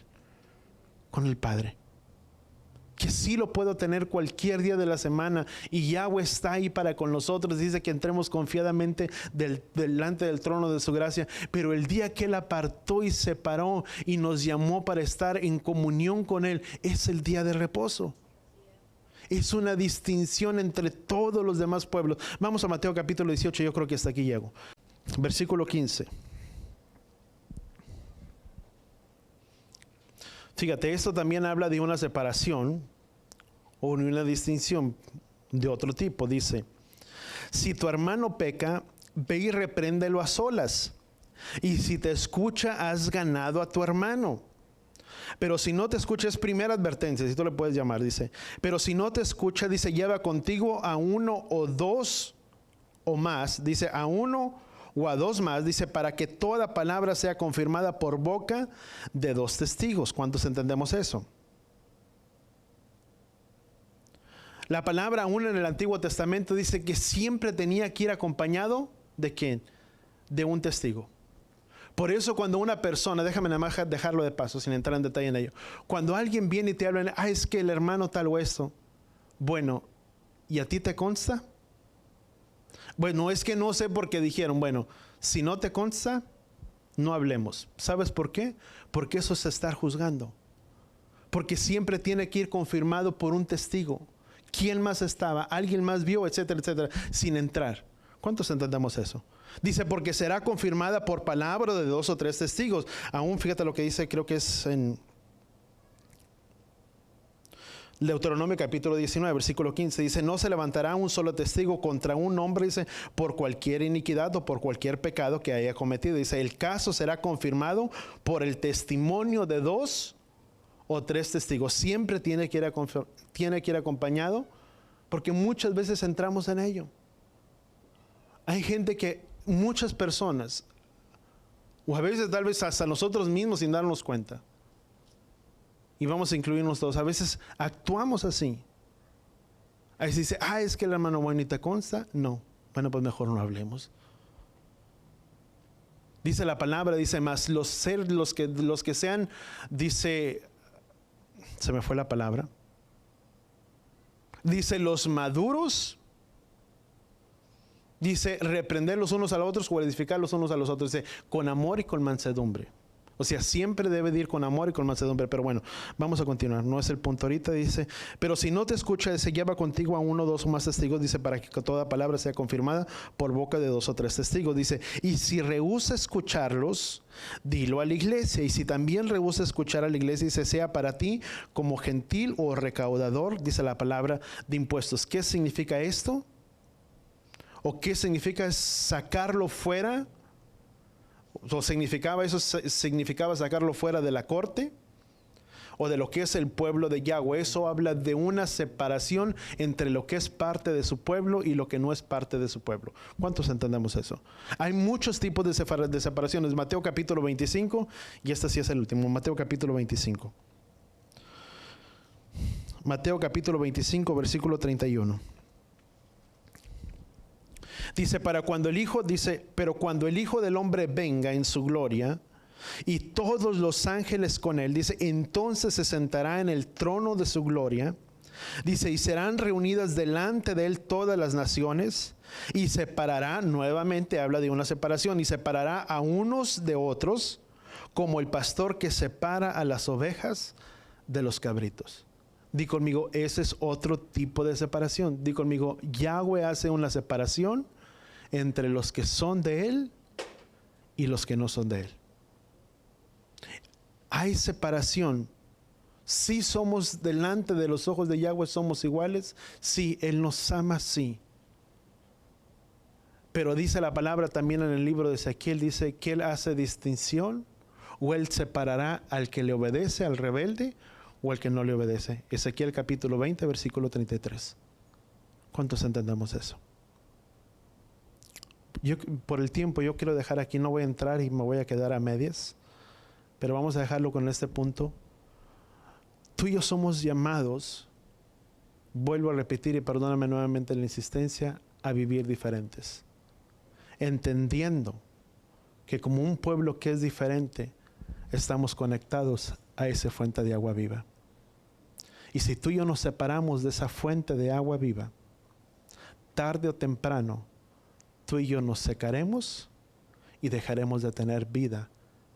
con el Padre. Que sí lo puedo tener cualquier día de la semana y Yahweh está ahí para con nosotros. Dice que entremos confiadamente delante del trono de su gracia. Pero el día que Él apartó y separó y nos llamó para estar en comunión con Él, es el día de reposo. Es una distinción entre todos los demás pueblos. Vamos a Mateo capítulo 18, yo creo que hasta aquí llego. Versículo 15. Fíjate, esto también habla de una separación o de una distinción de otro tipo. Dice, si tu hermano peca, ve y repréndelo a solas. Y si te escucha, has ganado a tu hermano. Pero si no te escucha, es primera advertencia, si tú le puedes llamar, dice. Pero si no te escucha, dice, lleva contigo a uno o dos o más. Dice, a uno o a dos más, dice, para que toda palabra sea confirmada por boca de dos testigos. ¿Cuántos entendemos eso? La palabra aún en el Antiguo Testamento dice que siempre tenía que ir acompañado ¿de quién? De un testigo. Por eso cuando una persona, déjame nada más dejarlo de paso sin entrar en detalle en ello. Cuando alguien viene y te habla, es que el hermano tal o esto. Bueno, ¿y a ti te consta? Bueno, es que no sé por qué dijeron. Bueno, si no te consta, no hablemos. ¿Sabes por qué? Porque eso es estar juzgando. Porque siempre tiene que ir confirmado por un testigo. ¿Quién más estaba? ¿Alguien más vio? Etcétera, etcétera. Sin entrar. ¿Cuántos entendemos eso? Dice, porque será confirmada por palabra de dos o tres testigos. Aún fíjate lo que dice, creo que es en Deuteronomio capítulo 19, versículo 15, dice, no se levantará un solo testigo contra un hombre, dice, por cualquier iniquidad o por cualquier pecado que haya cometido. Dice, el caso será confirmado por el testimonio de 2 o 3 testigos. Siempre tiene que ir acompañado, porque muchas veces entramos en ello. Hay gente que, muchas personas, o a veces tal vez hasta nosotros mismos sin darnos cuenta, y vamos a incluirnos todos, a veces actuamos así. A veces dice, es que el hermano bueno, ¿y te consta? No. Bueno, pues mejor no hablemos. Dice la palabra, dice, más los que sean, dice, se me fue la palabra. Dice, los maduros, dice, reprender los unos a los otros o edificar los unos a los otros. Dice, con amor y con mansedumbre. O sea, siempre debe de ir con amor y con mansedumbre. Pero bueno, vamos a continuar. No es el punto ahorita. Dice, pero si no te escucha, se lleva contigo a 1, 2 o más testigos. Dice, para que toda palabra sea confirmada por boca de 2 o 3 testigos. Dice, y si rehúsa escucharlos, dilo a la iglesia. Y si también rehúsa escuchar a la iglesia, dice, sea para ti como gentil o recaudador, dice la palabra, de impuestos. ¿Qué significa esto? ¿O qué significa sacarlo fuera? ¿O significaba sacarlo fuera de la corte o de lo que es el pueblo de Yahweh? Eso habla de una separación entre lo que es parte de su pueblo y lo que no es parte de su pueblo. ¿Cuántos entendemos eso? Hay muchos tipos de separaciones. Mateo capítulo 25, y este sí es el último. Mateo capítulo 25. Mateo capítulo 25, versículo 31. Dice, pero cuando el Hijo del Hombre venga en su gloria y todos los ángeles con él, dice, entonces se sentará en el trono de su gloria. Dice, y serán reunidas delante de él todas las naciones y separará, nuevamente habla de una separación, y separará a unos de otros como el pastor que separa a las ovejas de los cabritos. Di conmigo, ese es otro tipo de separación. Di conmigo, Yahweh hace una separación entre los que son de él y los que no son de él. Hay separación. Si somos delante de los ojos de Yahweh, somos iguales. Sí, él nos ama, sí. Pero dice la palabra también en el libro de Ezequiel, dice que él hace distinción, o él separará al que le obedece, al rebelde, o al que no le obedece. Ezequiel capítulo 20, versículo 33. ¿Cuántos entendemos eso? Por el tiempo yo quiero dejar aquí, no voy a entrar y me voy a quedar a medias, pero vamos a dejarlo con este punto. Tú y yo somos llamados, vuelvo a repetir y perdóname nuevamente la insistencia, a vivir diferentes, entendiendo que como un pueblo que es diferente, estamos conectados a esa fuente de agua viva. Y si tú y yo nos separamos de esa fuente de agua viva, tarde o temprano, tú y yo nos secaremos y dejaremos de tener vida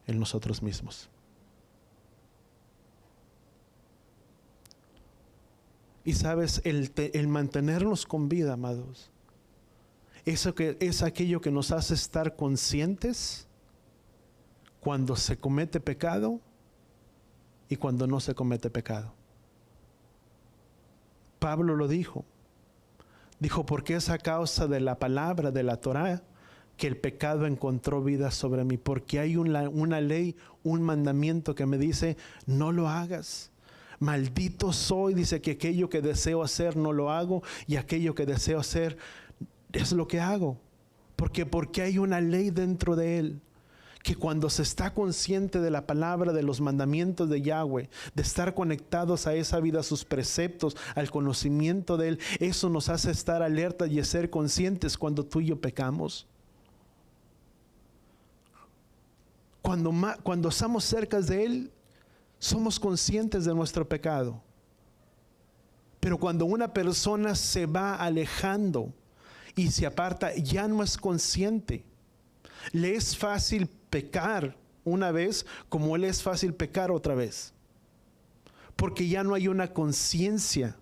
en nosotros mismos. Y sabes, el mantenernos con vida, amados, eso que es aquello que nos hace estar conscientes cuando se comete pecado y cuando no se comete pecado. Pablo lo dijo. Dijo, porque es a causa de la palabra de la Torá que el pecado encontró vida sobre mí. Porque hay una ley, un mandamiento que me dice, no lo hagas. Maldito soy, dice, que aquello que deseo hacer no lo hago, y aquello que deseo hacer es lo que hago. Porque hay una ley dentro de él. Que cuando se está consciente de la palabra, de los mandamientos de Yahweh, de estar conectados a esa vida, a sus preceptos, al conocimiento de él, eso nos hace estar alertas y ser conscientes cuando tú y yo pecamos. Cuando estamos cerca de él, somos conscientes de nuestro pecado. Pero cuando una persona se va alejando y se aparta, ya no es consciente. Le es fácil pecar una vez como le es fácil pecar otra vez. Porque ya no hay una conciencia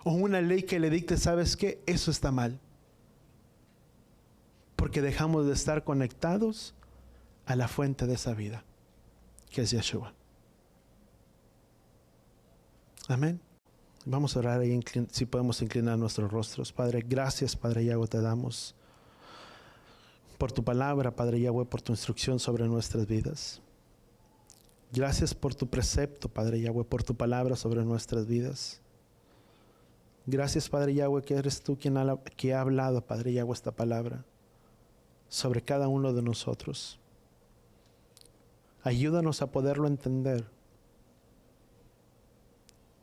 o una ley que le dicte, ¿sabes qué? Eso está mal. Porque dejamos de estar conectados a la fuente de esa vida, que es Yeshua. Amén. Vamos a orar y si podemos inclinar nuestros rostros. Padre, gracias, Padre Yahweh, te damos por tu palabra, Padre Yahweh, por tu instrucción sobre nuestras vidas. Gracias por tu precepto, Padre Yahweh, por tu palabra sobre nuestras vidas. Gracias, Padre Yahweh, que eres tú quien ha hablado, Padre Yahweh, esta palabra sobre cada uno de nosotros. Ayúdanos a poderlo entender,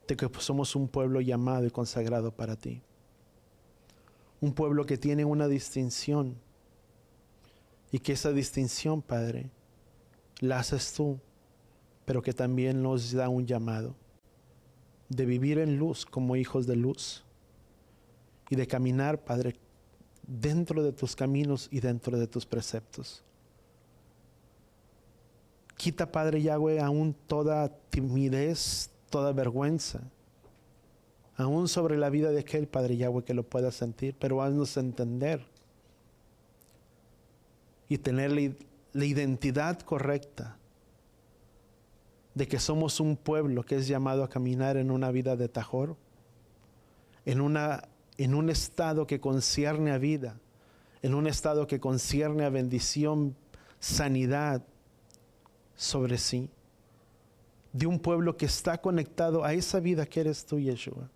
de que somos un pueblo llamado y consagrado para ti. Un pueblo que tiene una distinción, y que esa distinción, Padre, la haces tú, pero que también nos da un llamado de vivir en luz como hijos de luz y de caminar, Padre, dentro de tus caminos y dentro de tus preceptos. Quita, Padre Yahweh, aún toda timidez, toda vergüenza, aún sobre la vida de aquel, Padre Yahweh, que lo pueda sentir, pero haznos entender y tener la identidad correcta de que somos un pueblo que es llamado a caminar en una vida de tajor, en un estado que concierne a vida, en un estado que concierne a bendición, sanidad sobre sí, de un pueblo que está conectado a esa vida que eres tú, Yeshua,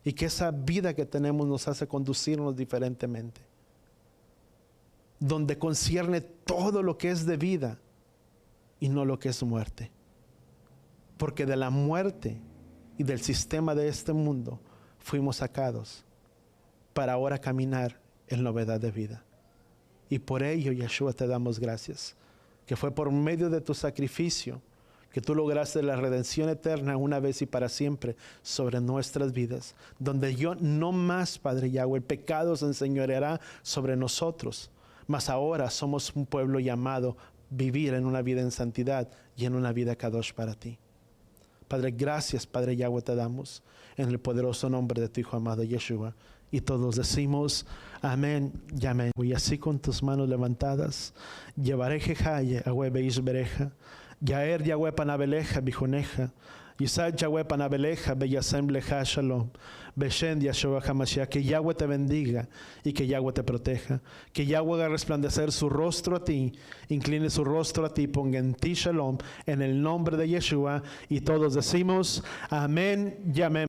y que esa vida que tenemos nos hace conducirnos diferentemente, donde concierne todo lo que es de vida y no lo que es muerte, porque de la muerte y del sistema de este mundo fuimos sacados para ahora caminar en novedad de vida. Y por ello, Yeshua, te damos gracias, que fue por medio de tu sacrificio que tú lograste la redención eterna una vez y para siempre sobre nuestras vidas, donde yo no más, Padre Yahweh, el pecado se enseñoreará sobre nosotros, mas ahora somos un pueblo llamado vivir en una vida en santidad y en una vida kadosh para ti. Padre, gracias, Padre Yahweh, te damos en el poderoso nombre de tu Hijo amado Yeshua. Y todos decimos amén y amén. Y así con tus manos levantadas, llevaré jejaye, Yahweh beis bereja, yaer Yahweh panabeleja, bijoneja, Yisad Yahweh panabeleja, beyasem leja shalom, beshen Yahshua HaMashiach. Que Yahweh te bendiga y que Yahweh te proteja. Que Yahweh haga resplandecer su rostro a ti, incline su rostro a ti, ponga en ti shalom, en el nombre de Yeshua. Y todos decimos amén y amén.